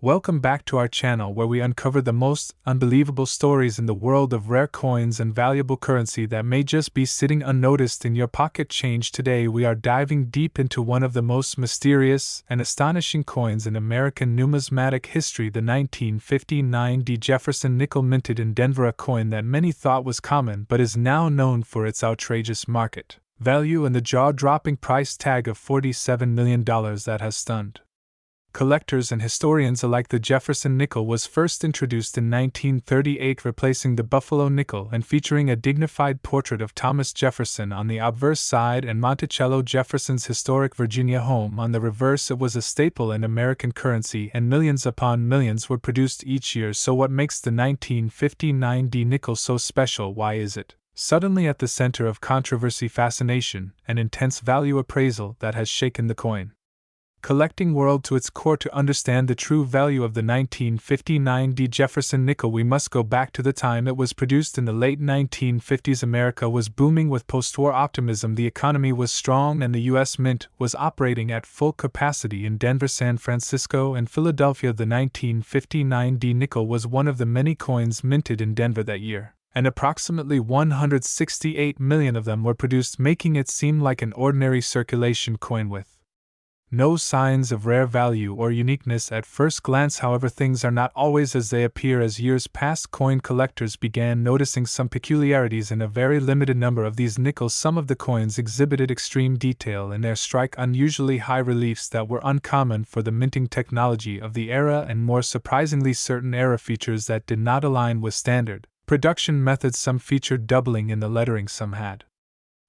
Welcome back to our channel where we uncover the most unbelievable stories in the world of rare coins and valuable currency that may just be sitting unnoticed in your pocket change. Today we are diving deep into one of the most mysterious and astonishing coins in American numismatic history, the 1959 Jefferson nickel minted in Denver, a coin that many thought was common but is now known for its outrageous market value and the jaw-dropping price tag of $47 million that has stunned collectors and historians alike. The Jefferson nickel was first introduced in 1938, replacing the Buffalo nickel and featuring a dignified portrait of Thomas Jefferson on the obverse side and Monticello Jefferson's historic Virginia home on the reverse. It was a staple in American currency, and millions upon millions were produced each year. So what makes the 1959 nickel so special? Why is it suddenly at the center of controversy, fascination, and intense value appraisal that has shaken the coin collecting world to its core? To understand the true value of the 1959 Jefferson nickel, we must go back to the time it was produced in the late 1950s. America was booming with post-war optimism. The economy was strong and the U.S. Mint was operating at full capacity in Denver, San Francisco, and Philadelphia. The 1959 nickel was one of the many coins minted in Denver that year, and approximately 168 million of them were produced, making it seem like an ordinary circulation coin with no signs of rare value or uniqueness at first glance. However, things are not always as they appear. As years passed, coin collectors began noticing some peculiarities in a very limited number of these nickels. Some of the coins exhibited extreme detail in their strike, unusually high reliefs that were uncommon for the minting technology of the era, and more surprisingly, certain era features that did not align with standard production methods. Some featured doubling in the lettering, some had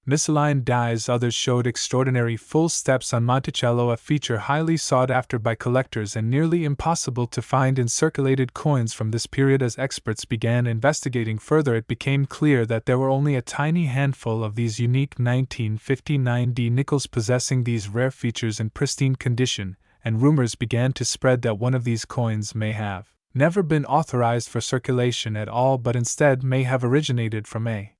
misaligned dies, others showed extraordinary full steps on Monticello, a feature highly sought after by collectors and nearly impossible to find in circulated coins from this period. As experts began investigating further, it became clear that there were only a tiny handful of these unique 1959 nickels possessing these rare features in pristine condition, and rumors began to spread that one of these coins may have never been authorized for circulation at all, but instead may have originated from a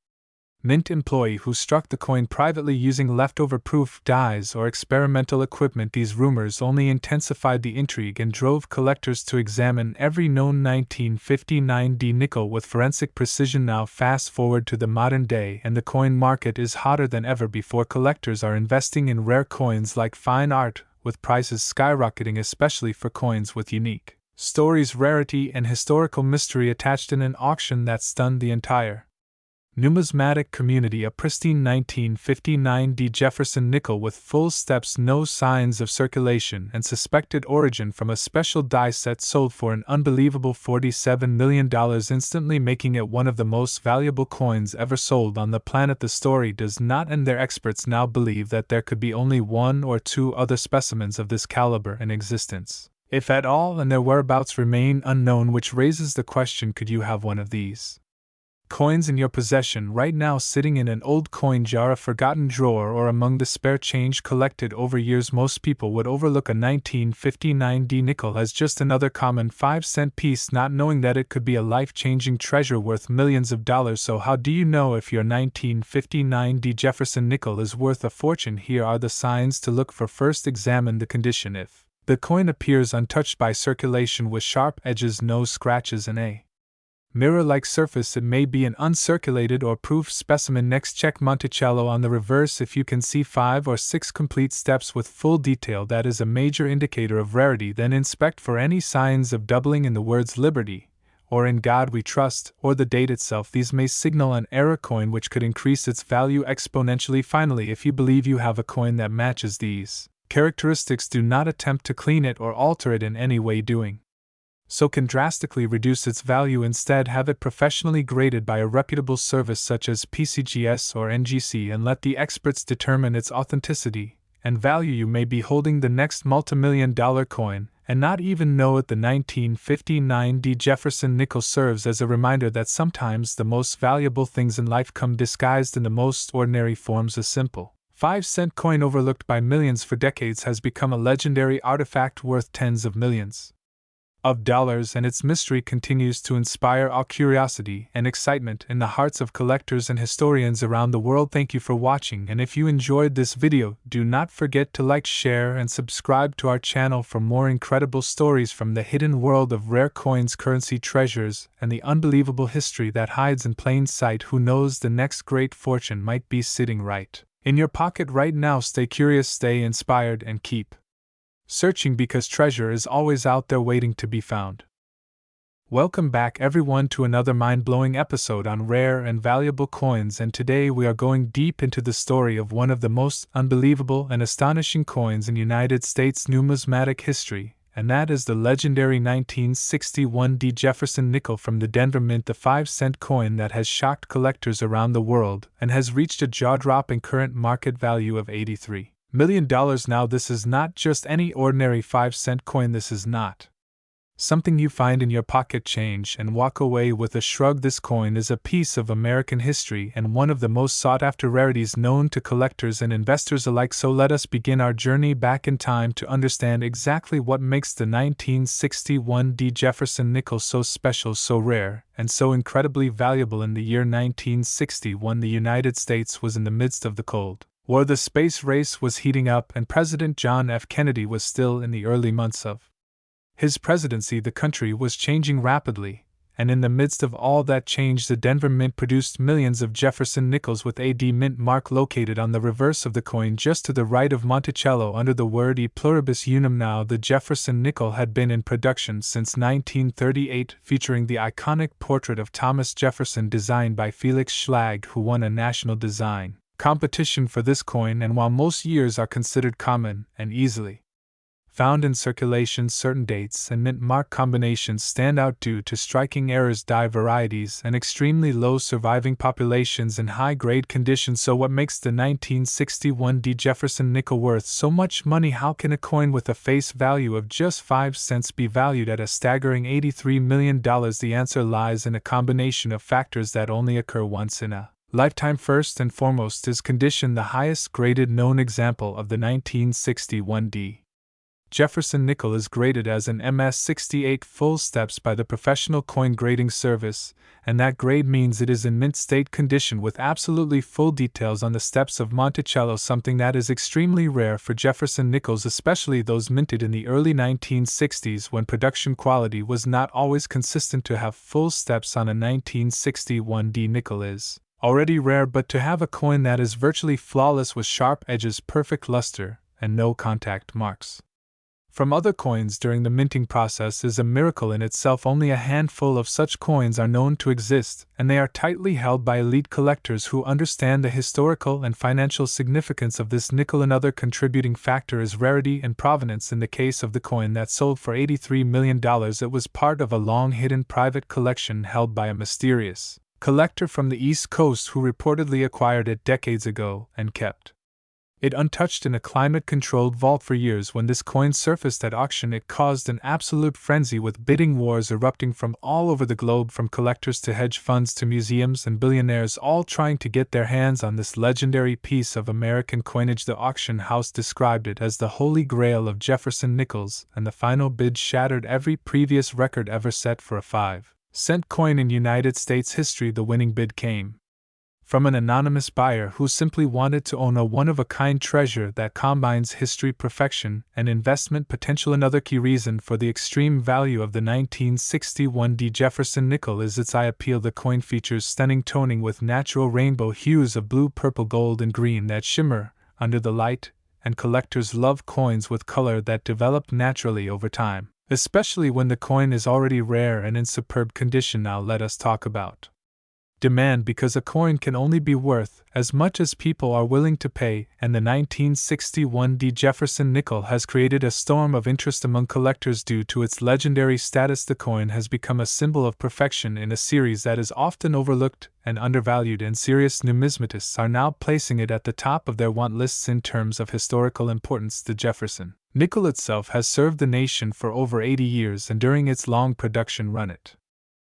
mint employee who struck the coin privately using leftover proof dies or experimental equipment. These rumors only intensified the intrigue and drove collectors to examine every known 1959 nickel with forensic precision. Now fast forward to the modern day, and the coin market is hotter than ever before. Collectors are investing in rare coins like fine art, with prices skyrocketing, especially for coins with unique stories, rarity, and historical mystery attached in an auction that stunned the entire numismatic community. A pristine 1959 Jefferson nickel with full steps, no signs of circulation, and suspected origin from a special die set sold for an unbelievable $47 million, instantly making it one of the most valuable coins ever sold on the planet. The story does not end there. Experts now believe that there could be only one or two other specimens of this caliber in existence, if at all, and their whereabouts remain unknown, which raises the question: could you have one of these coins in your possession right now, sitting in an old coin jar, a forgotten drawer, or among the spare change collected over years? Most people would overlook a 1959 nickel as just another common 5-cent piece, not knowing that it could be a life-changing treasure worth millions of dollars. So how do you know if your 1959 Jefferson nickel is worth a fortune? Here are the signs to look for. First, examine the condition. If the coin appears untouched by circulation, with sharp edges, no scratches, and a mirror-like surface, it may be an uncirculated or proof specimen. Next, check Monticello on the reverse. If you can see 5 or 6 complete steps with full detail, that is a major indicator of rarity. Then inspect for any signs of doubling in the words "Liberty" or "In God We Trust" or the date itself. These may signal an error coin, which could increase its value exponentially. Finally, if you believe you have a coin that matches these characteristics, do not attempt to clean it or alter it in any way. Doing so can drastically reduce its value. Instead, have it professionally graded by a reputable service such as PCGS or NGC and let the experts determine its authenticity and value. You may be holding the next multi-million-dollar coin and not even know it. The 1959 Jefferson nickel serves as a reminder that sometimes the most valuable things in life come disguised in the most ordinary forms. A simple 5-cent coin overlooked by millions for decades has become a legendary artifact worth tens of millions of dollars, and its mystery continues to inspire all curiosity and excitement in the hearts of collectors and historians around the world. Thank you for watching, and if you enjoyed this video, do not forget to like, share, and subscribe to our channel for more incredible stories from the hidden world of rare coins, currency, treasures, and the unbelievable history that hides in plain sight. Who knows, the next great fortune might be sitting right in your pocket right now. Stay curious, stay inspired, and keep searching, because treasure is always out there waiting to be found. Welcome back everyone to another mind-blowing episode on rare and valuable coins, and today we are going deep into the story of one of the most unbelievable and astonishing coins in United States numismatic history, and that is the legendary 1961 D. Jefferson nickel from the Denver Mint, the 5-cent coin that has shocked collectors around the world and has reached a jaw-dropping current market value of $83 million. Now, this is not just any ordinary 5-cent coin. This is not something you find in your pocket change and walk away with a shrug. This coin is a piece of American history and one of the most sought-after rarities known to collectors and investors alike. So let us begin our journey back in time to understand exactly what makes the 1961 D. Jefferson nickel so special, so rare, and so incredibly valuable. In the year 1961, the United States was in the midst of the Cold War. The space race was heating up, and President John F. Kennedy was still in the early months of his presidency. The country was changing rapidly, and in the midst of all that change, the Denver Mint produced millions of Jefferson nickels with a D mint mark located on the reverse of the coin just to the right of Monticello under the word E pluribus unum. Now, the Jefferson nickel had been in production since 1938, featuring the iconic portrait of Thomas Jefferson designed by Felix Schlag, who won a national design competition for this coin. And while most years are considered common and easily found in circulation, certain dates and mint mark combinations stand out due to striking errors, die varieties, and extremely low surviving populations in high-grade condition. So what makes the 1961 D. Jefferson nickel worth so much money? How can a coin with a face value of just 5 cents be valued at a staggering $83 million? The answer lies in a combination of factors that only occur once in a lifetime. First and foremost is condition. The highest graded known example of the 1961 D. Jefferson nickel is graded as an MS-68 full steps by the Professional Coin Grading Service, and that grade means it is in mint state condition with absolutely full details on the steps of Monticello, something that is extremely rare for Jefferson nickels, especially those minted in the early 1960s when production quality was not always consistent. To have full steps on a 1961 D nickel is already rare, but to have a coin that is virtually flawless with sharp edges, perfect luster, and no contact marks from other coins during the minting process is a miracle in itself. Only a handful of such coins are known to exist, and they are tightly held by elite collectors who understand the historical and financial significance of this nickel. Another contributing factor is rarity and provenance. In the case of the coin that sold for $83 million, it was part of a long-hidden private collection held by a mysterious collector from the East Coast who reportedly acquired it decades ago and kept it untouched in a climate-controlled vault for years. When this coin surfaced at auction, it caused an absolute frenzy, with bidding wars erupting from all over the globe, from collectors to hedge funds to museums and billionaires, all trying to get their hands on this legendary piece of American coinage. The auction house described it as the holy grail of Jefferson nickels, and the final bid shattered every previous record ever set for a 5-cent coin in United States history. The winning bid came from an anonymous buyer who simply wanted to own a one-of-a-kind treasure that combines history, perfection, and investment potential. Another key reason for the extreme value of the 1961 D. Jefferson nickel is its eye appeal. The coin features stunning toning with natural rainbow hues of blue, purple, gold, and green that shimmer under the light, and collectors love coins with color that develop naturally over time, especially when the coin is already rare and in superb condition. Now let us talk about demand, because a coin can only be worth as much as people are willing to pay, and the 1961 D. Jefferson nickel has created a storm of interest among collectors due to its legendary status. The coin has become a symbol of perfection in a series that is often overlooked and undervalued, and serious numismatists are now placing it at the top of their want lists in terms of historical importance. The Jefferson nickel itself has served the nation for over 80 years, and during its long production run it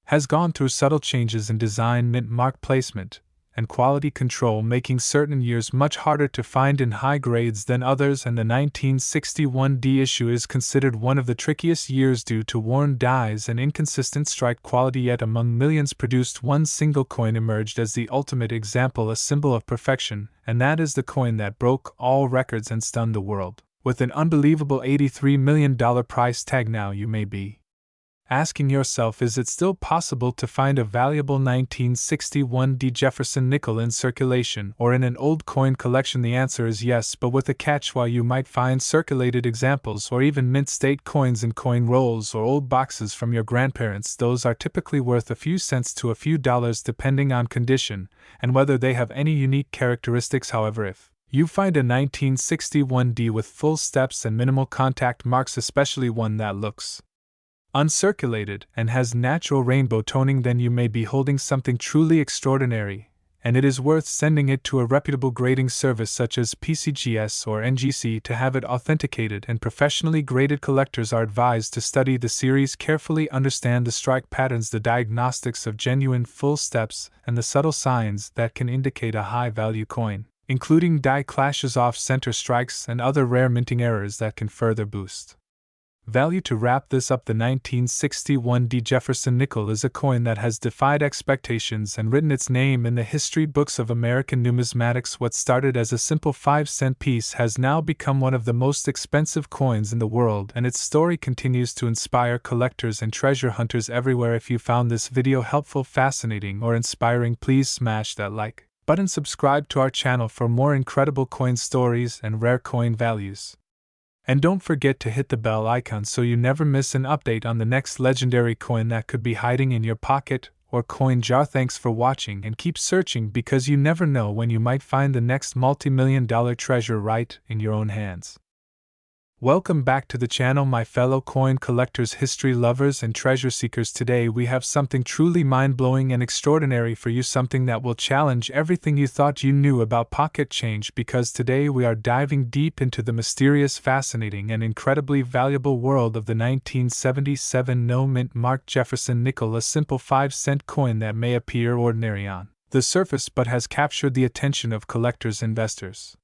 has gone through subtle changes in design, mint mark placement, and quality control, making certain years much harder to find in high grades than others, and the 1961D issue is considered one of the trickiest years due to worn dies and inconsistent strike quality. Yet among millions produced, one single coin emerged as the ultimate example, a symbol of perfection, and that is the coin that broke all records and stunned the world. With an unbelievable $83 million price tag. Now you may be asking yourself, is it still possible to find a valuable 1961D Jefferson nickel in circulation or in an old coin collection? The answer is yes, but with a catch. While you might find circulated examples or even mint state coins in coin rolls or old boxes from your grandparents, those are typically worth a few cents to a few dollars depending on condition and whether they have any unique characteristics. However, if you find a 1961D with full steps and minimal contact marks, especially one that looks uncirculated and has natural rainbow toning, then you may be holding something truly extraordinary, and it is worth sending it to a reputable grading service such as PCGS or NGC to have it authenticated and professionally graded. Collectors are advised to study the series carefully, understand the strike patterns, the diagnostics of genuine full steps, and the subtle signs that can indicate a high-value coin, including die clashes, off-center strikes, and other rare minting errors that can further boost value. To wrap this up, the 1961D Jefferson nickel is a coin that has defied expectations and written its name in the history books of American numismatics. What started as a simple 5-cent piece has now become one of the most expensive coins in the world, and its story continues to inspire collectors and treasure hunters everywhere. If you found this video helpful, fascinating, or inspiring, please smash that like button, subscribe to our channel for more incredible coin stories and rare coin values. And don't forget to hit the bell icon so you never miss an update on the next legendary coin that could be hiding in your pocket or coin jar. Thanks for watching, and keep searching, because you never know when you might find the next multi-million-dollar treasure right in your own hands. Welcome back to the channel, my fellow coin collectors, history lovers, and treasure seekers. Today we have something truly mind-blowing and extraordinary for you, something that will challenge everything you thought you knew about pocket change, because today we are diving deep into the mysterious, fascinating, and incredibly valuable world of the 1977 no-mint mark Jefferson nickel, a simple 5-cent coin that may appear ordinary on the surface but has captured the attention of collectors, investors,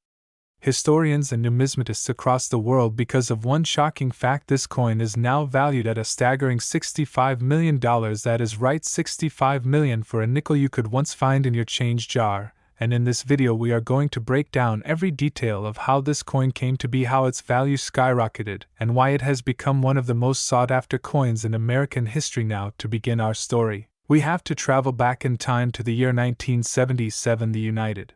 historians, and numismatists across the world because of one shocking fact. This coin is now valued at a staggering $65 million. That is right, $65 million for a nickel you could once find in your change jar. And in this video we are going to break down every detail of how this coin came to be, how its value skyrocketed, and why it has become one of the most sought-after coins in American history. Now, to begin our story, we have to travel back in time to the year 1977. The United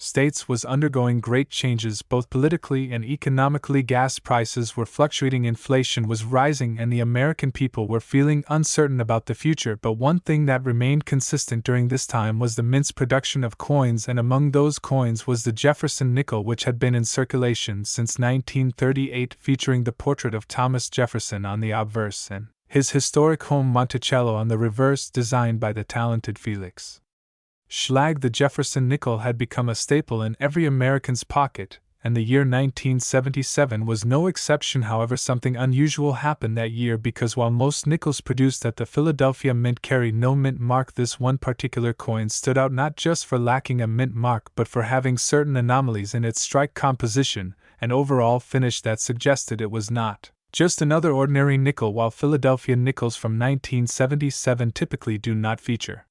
States was undergoing great changes both politically and economically. Gas prices were fluctuating, inflation was rising, and the American people were feeling uncertain about the future. But one thing that remained consistent during this time was the mint's production of coins, and among those coins was the Jefferson nickel, which had been in circulation since 1938, featuring the portrait of Thomas Jefferson on the obverse and his historic home Monticello on the reverse, designed by the talented Felix Schlag. The Jefferson nickel had become a staple in every American's pocket, and the year 1977 was no exception. However, something unusual happened that year, because while most nickels produced at the Philadelphia Mint carried no mint mark, this one particular coin stood out not just for lacking a mint mark but for having certain anomalies in its strike composition and overall finish that suggested it was not just another ordinary nickel. While Philadelphia nickels from 1977 typically do not feature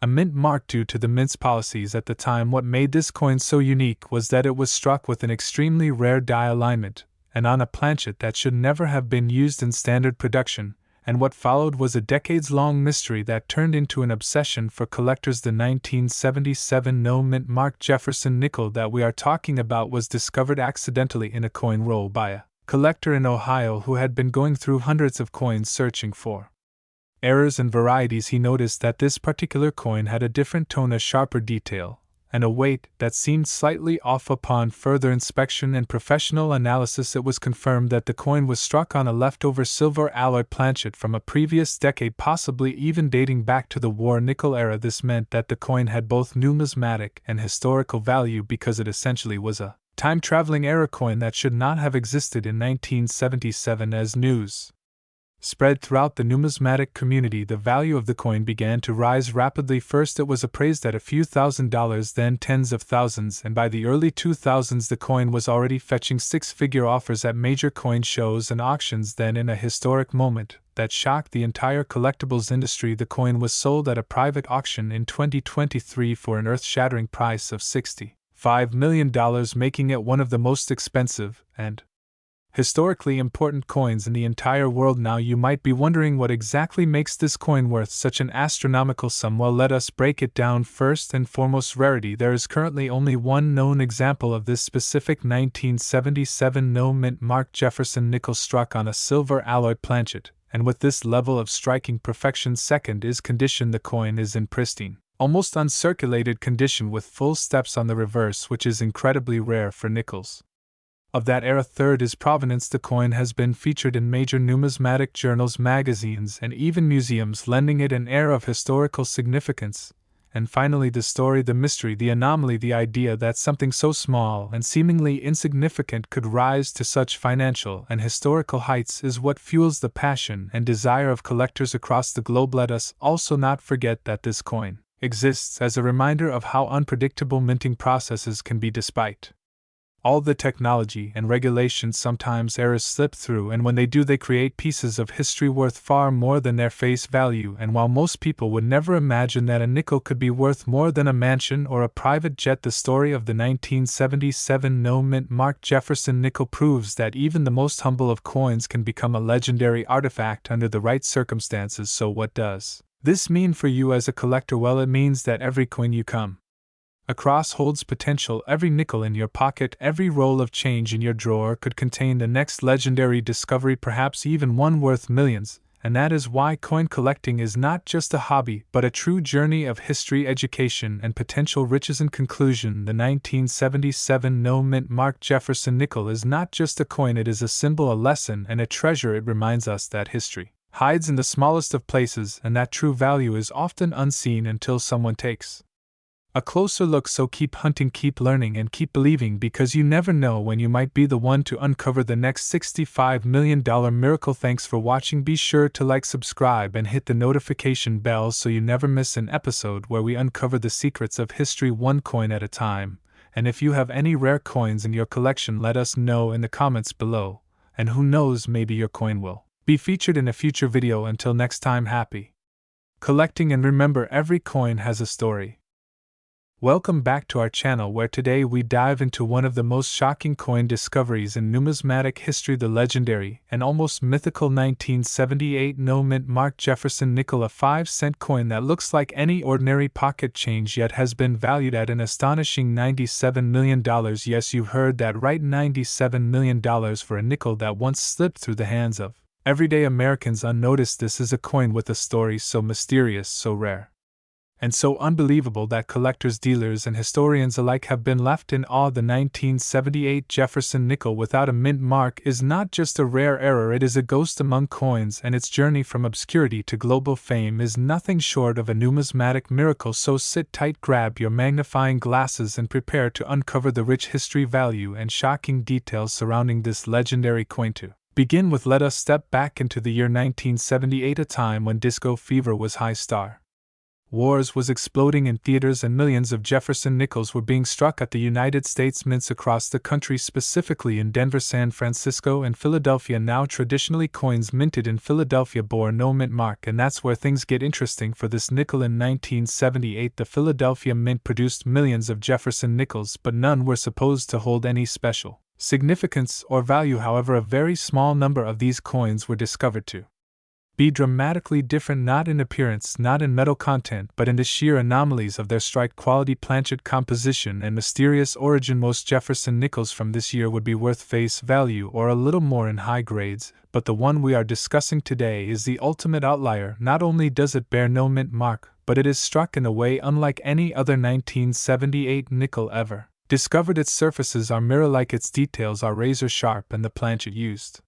a mint mark due to the mint's policies at the time, what made this coin so unique was that it was struck with an extremely rare die alignment, and on a planchet that should never have been used in standard production. And what followed was a decades-long mystery that turned into an obsession for collectors. The 1977 no mint mark Jefferson nickel that we are talking about was discovered accidentally in a coin roll by a collector in Ohio who had been going through hundreds of coins searching for errors and varieties. He noticed that this particular coin had a different tone, a sharper detail, and a weight that seemed slightly off. Upon further inspection and professional analysis, it was confirmed that the coin was struck on a leftover silver alloy planchet from a previous decade, possibly even dating back to the war nickel era. This meant that the coin had both numismatic and historical value, because it essentially was a time-traveling era coin that should not have existed in 1977. As news Spread throughout the numismatic community, the value of the coin began to rise rapidly. First, it was appraised at a few $1,000s, then tens of thousands, and by the early 2000s, the coin was already fetching six-figure offers at major coin shows and auctions. Then, in a historic moment that shocked the entire collectibles industry, the coin was sold at a private auction in 2023 for an earth-shattering price of $65 million, making it one of the most expensive and historically important coins in the entire world. Now you might be wondering what exactly makes this coin worth such an astronomical sum. Well, let us break it down. First and foremost, rarity. There is currently only one known example of this specific 1977 no-mint mark Jefferson nickel struck on a silver alloy planchet, and with this level of striking perfection. Second is condition. The coin is in pristine, almost uncirculated condition with full steps on the reverse, which is incredibly rare for nickels of that era. Third is provenance. The coin has been featured in major numismatic journals, magazines, and even museums, lending it an air of historical significance. And finally, the story, the mystery, the anomaly. The idea that something so small and seemingly insignificant could rise to such financial and historical heights is what fuels the passion and desire of collectors across the globe. Let us also not forget that this coin exists as a reminder of how unpredictable minting processes can be. Despite all the technology and regulations, sometimes errors slip through, and when they do, they create pieces of history worth far more than their face value. And while most people would never imagine that a nickel could be worth more than a mansion or a private jet, the story of the 1977 no-mint mark Jefferson nickel proves that even the most humble of coins can become a legendary artifact under the right circumstances. So what does this mean for you as a collector? Well, it means that every coin you come across holds potential. Every nickel in your pocket, every roll of change in your drawer could contain the next legendary discovery, perhaps even one worth millions. And that is why coin collecting is not just a hobby, but a true journey of history, education, and potential riches. In conclusion, the 1977 no-mint mark Jefferson nickel is not just a coin, it is a symbol, a lesson, and a treasure. It reminds us that history hides in the smallest of places, and that true value is often unseen until someone takes a closer look. So keep hunting, keep learning, and keep believing, because you never know when you might be the one to uncover the next $65 million miracle. Thanks for watching. Be sure to like, subscribe, and hit the notification bell so you never miss an episode where we uncover the secrets of history one coin at a time. And if you have any rare coins in your collection, let us know in the comments below, and who knows, maybe your coin will be featured in a future video. Until next time, happy collecting, and remember, every coin has a story. Welcome back to our channel, where today we dive into one of the most shocking coin discoveries in numismatic history, the legendary and almost mythical 1978 no-mint mark Jefferson nickel, a 5-cent coin that looks like any ordinary pocket change yet has been valued at an astonishing $97 million. Yes, you heard that right, $97 million for a nickel that once slipped through the hands of everyday Americans unnoticed. This is a coin with a story so mysterious, so rare, and so unbelievable that collectors, dealers, and historians alike have been left in awe. The 1978 Jefferson nickel without a mint mark is not just a rare error, it is a ghost among coins, and its journey from obscurity to global fame is nothing short of a numismatic miracle. So sit tight, grab your magnifying glasses, and prepare to uncover the rich history, value, and shocking details surrounding this legendary coin. To begin with, let us step back into the year 1978, a time when disco fever was high. Star Wars was exploding in theaters, and millions of Jefferson nickels were being struck at the United States mints across the country, specifically in Denver, San Francisco, and Philadelphia. Now, traditionally, coins minted in Philadelphia bore no mint mark, and that's where things get interesting for this nickel. In 1978, the Philadelphia Mint produced millions of Jefferson nickels, but none were supposed to hold any special significance or value. However, a very small number of these coins were discovered to be dramatically different, not in appearance, not in metal content, but in the sheer anomalies of their strike quality, planchet composition, and mysterious origin. Most Jefferson nickels from this year would be worth face value or a little more in high grades, but the one we are discussing today is the ultimate outlier. Not only does it bear no mint mark, but it is struck in a way unlike any other 1978 nickel ever discovered. Its surfaces are mirror-like, its details are razor-sharp, and the planchet used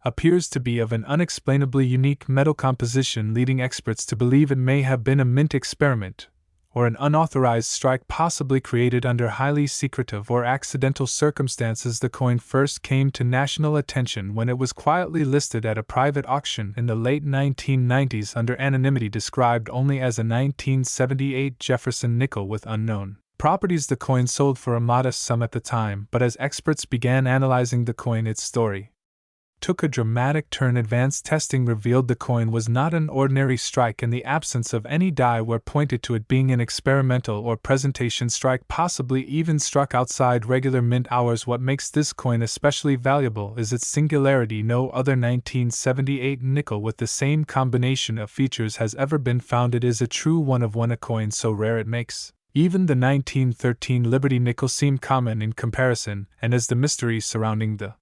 appears to be of an unexplainably unique metal composition, leading experts to believe it may have been a mint experiment, or an unauthorized strike possibly created under highly secretive or accidental circumstances. The coin first came to national attention when it was quietly listed at a private auction in the late 1990s under anonymity, described only as a 1978 Jefferson nickel with unknown properties. The coin sold for a modest sum at the time, but as experts began analyzing the coin, its story took a dramatic turn. Advanced testing revealed the coin was not an ordinary strike, and the absence of any die were pointed to it being an experimental or presentation strike, possibly even struck outside regular mint hours. What makes this coin especially valuable is its singularity. No other 1978 nickel with the same combination of features has ever been found. It is a true one of one, a coin so rare it makes even the 1913 Liberty nickel seem common in comparison, and as the mystery surrounding the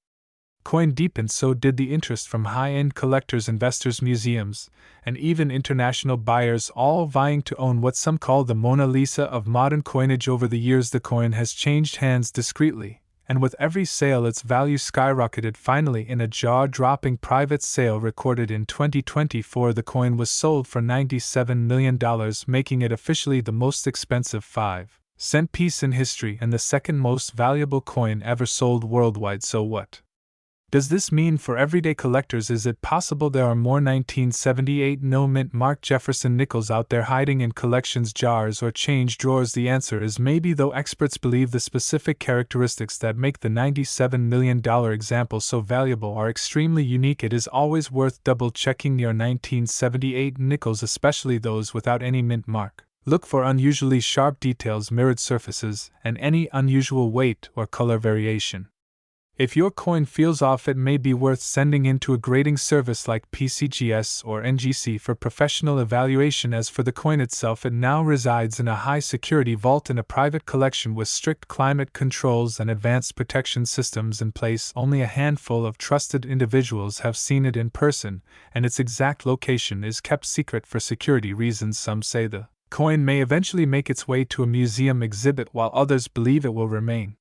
coin deepened, so did the interest from high-end collectors, investors, museums, and even international buyers, all vying to own what some call the Mona Lisa of modern coinage. Over the years, the coin has changed hands discreetly, and with every sale its value skyrocketed. Finally, in a jaw-dropping private sale recorded in 2024, the coin was sold for $97 million, making it officially the most expensive 5-cent piece in history and the second most valuable coin ever sold worldwide. So what does this mean for everyday collectors? Is it possible there are more 1978 no-mint marked Jefferson nickels out there hiding in collections jars or change drawers? The answer is maybe, though experts believe the specific characteristics that make the $97 million example so valuable are extremely unique. It is always worth double-checking your 1978 nickels, especially those without any mint mark. Look for unusually sharp details, mirrored surfaces, and any unusual weight or color variation. If your coin feels off, it may be worth sending in to a grading service like PCGS or NGC for professional evaluation. As for the coin itself, it now resides in a high-security vault in a private collection with strict climate controls and advanced protection systems in place. Only a handful of trusted individuals have seen it in person, and its exact location is kept secret for security reasons. Some say the coin may eventually make its way to a museum exhibit, while others believe it will remain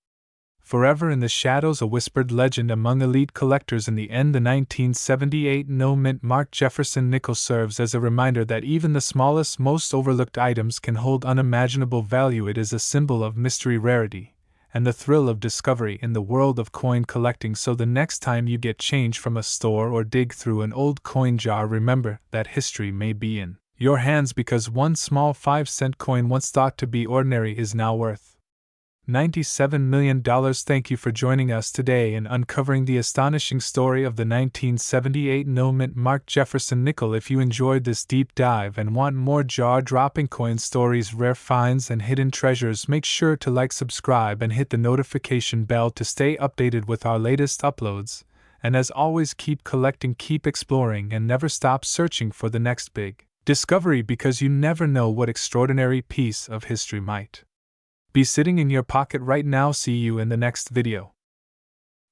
forever in the shadows, a whispered legend among elite collectors. In the end, the 1978 no-mint marked Jefferson nickel serves as a reminder that even the smallest, most overlooked items can hold unimaginable value. It is a symbol of mystery, rarity, and the thrill of discovery in the world of coin collecting. So the next time you get change from a store or dig through an old coin jar, remember that history may be in your hands, because one small 5-cent coin once thought to be ordinary is now worth $97 million. Thank you for joining us today in uncovering the astonishing story of the 1978 no-mint marked Jefferson nickel. If you enjoyed this deep dive and want more jaw-dropping coin stories, rare finds, and hidden treasures, make sure to like, subscribe, and hit the notification bell to stay updated with our latest uploads. And as always, keep collecting, keep exploring, and never stop searching for the next big discovery, because you never know what extraordinary piece of history might be sitting in your pocket right now. See you in the next video.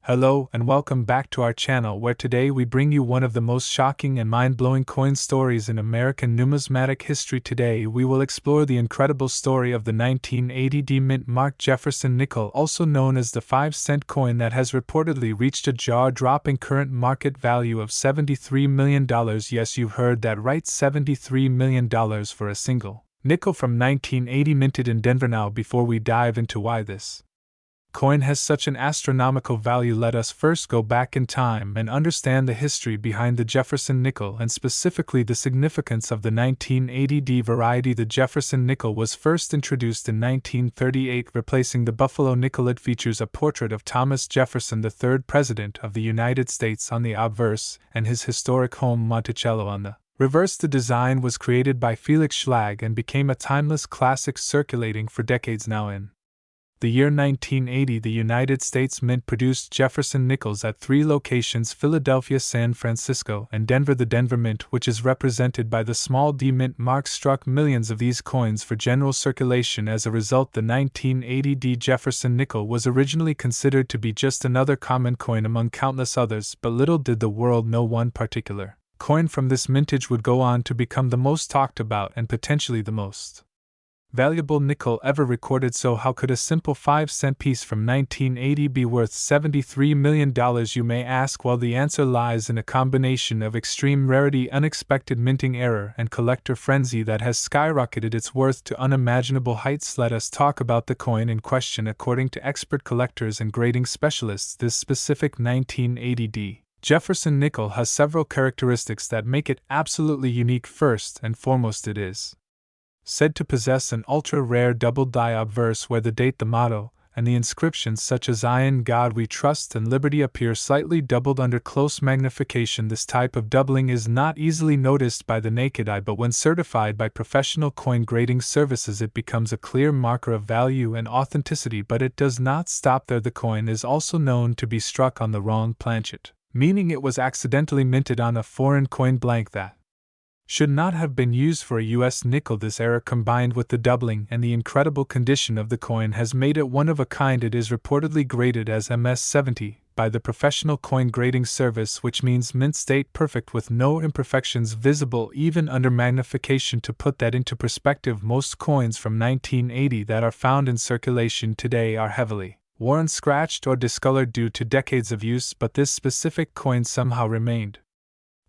Hello and welcome back to our channel, where today we bring you one of the most shocking and mind-blowing coin stories in American numismatic history. Today we will explore the incredible story of the 1980 D-mint marked Jefferson nickel, also known as the 5-cent coin, that has reportedly reached a jaw-dropping current market value of $73 million. Yes, you've heard that right, $73 million for a single nickel from 1980, minted in Denver. Now, before we dive into why this coin has such an astronomical value, let us first go back in time and understand the history behind the Jefferson nickel, and specifically the significance of the 1980 D variety. The Jefferson nickel was first introduced in 1938, replacing the Buffalo nickel. It features a portrait of Thomas Jefferson, the third President of the United States, on the obverse, and his historic home Monticello on the reverse. The design was created by Felix Schlag and became a timeless classic, circulating for decades. Now, in the year 1980, the United States Mint produced Jefferson nickels at 3 locations: Philadelphia, San Francisco, and Denver. The Denver Mint, which is represented by the small D mint mark, struck millions of these coins for general circulation. As a result, the 1980 D Jefferson nickel was originally considered to be just another common coin among countless others, but little did the world know one particular coin from this mintage would go on to become the most talked about and potentially the most valuable nickel ever recorded. So how could a simple 5-cent piece from 1980 be worth $73 million, you may ask? Well, the answer lies in a combination of extreme rarity, unexpected minting error, and collector frenzy that has skyrocketed its worth to unimaginable heights. Let us talk about the coin in question. According to expert collectors and grading specialists, this specific 1980 Jefferson nickel has several characteristics that make it absolutely unique. First and foremost, it is said to possess an ultra-rare double-die obverse where the date, the motto, and the inscriptions such as "I in God We Trust" and "Liberty" appear slightly doubled under close magnification. This type of doubling is not easily noticed by the naked eye, but when certified by professional coin grading services it becomes a clear marker of value and authenticity. But it does not stop there. The coin is also known to be struck on the wrong planchet, meaning it was accidentally minted on a foreign coin blank that should not have been used for a U.S. nickel. This error, combined with the doubling and the incredible condition of the coin, has made it one of a kind. It is reportedly graded as MS-70 by the Professional Coin Grading Service, which means mint state perfect with no imperfections visible even under magnification. To put that into perspective, most coins from 1980 that are found in circulation today are heavily worn, scratched, or discolored due to decades of use, but this specific coin somehow remained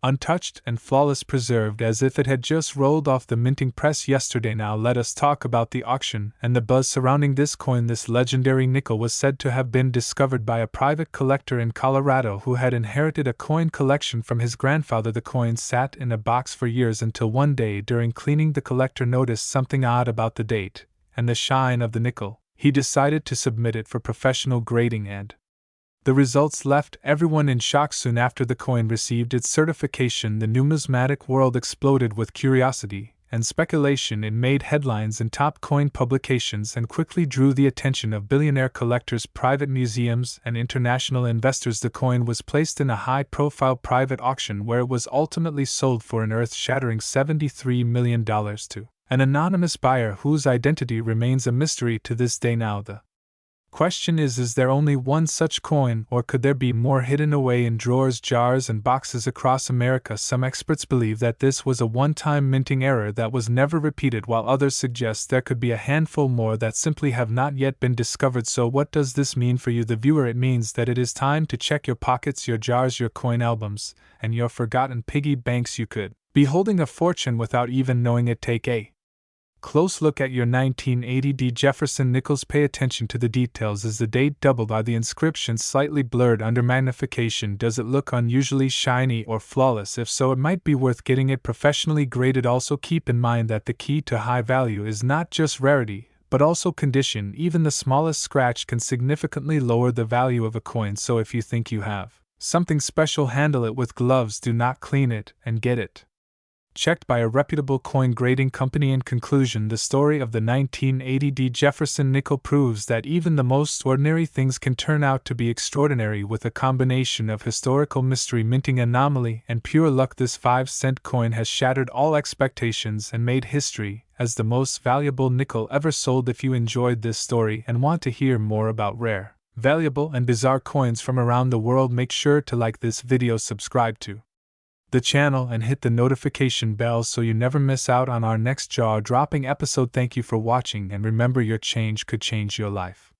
untouched and flawless, preserved as if it had just rolled off the minting press yesterday. Now let us talk about the auction and the buzz surrounding this coin. This legendary nickel was said to have been discovered by a private collector in Colorado who had inherited a coin collection from his grandfather. The coin sat in a box for years until one day during cleaning the collector noticed something odd about the date and the shine of the nickel. He decided to submit it for professional grading, and the results left everyone in shock. Soon after the coin received its certification, the numismatic world exploded with curiosity and speculation. It made headlines in top coin publications and quickly drew the attention of billionaire collectors, private museums, and international investors. The coin was placed in a high-profile private auction where it was ultimately sold for an earth-shattering $73 million to an anonymous buyer whose identity remains a mystery to this day. Now the question is there only one such coin, or could there be more hidden away in drawers, jars, and boxes across America? Some experts believe that this was a one-time minting error that was never repeated, while others suggest there could be a handful more that simply have not yet been discovered. So what does this mean for you, the viewer? It means that it is time to check your pockets, your jars, your coin albums, and your forgotten piggy banks. You could be holding a fortune without even knowing it. Take a close look at your 1980 Jefferson nickels. Pay attention to the details. Is the date doubled? Are the inscriptions slightly blurred under magnification? Does it look unusually shiny or flawless? If so, it might be worth getting it professionally graded. Also keep in mind that the key to high value is not just rarity, but also condition. Even the smallest scratch can significantly lower the value of a coin. So if you think you have something special, handle it with gloves. Do not clean it and get it checked by a reputable coin grading company. In conclusion, the story of the 1980 Jefferson nickel proves that even the most ordinary things can turn out to be extraordinary. With a combination of historical mystery, minting anomaly, and pure luck, this 5-cent coin has shattered all expectations and made history as the most valuable nickel ever sold. If you enjoyed this story and want to hear more about rare, valuable, and bizarre coins from around the world, make sure to like this video, subscribe to the channel, and hit the notification bell so you never miss out on our next jaw-dropping episode. Thank you for watching, and remember, your change could change your life.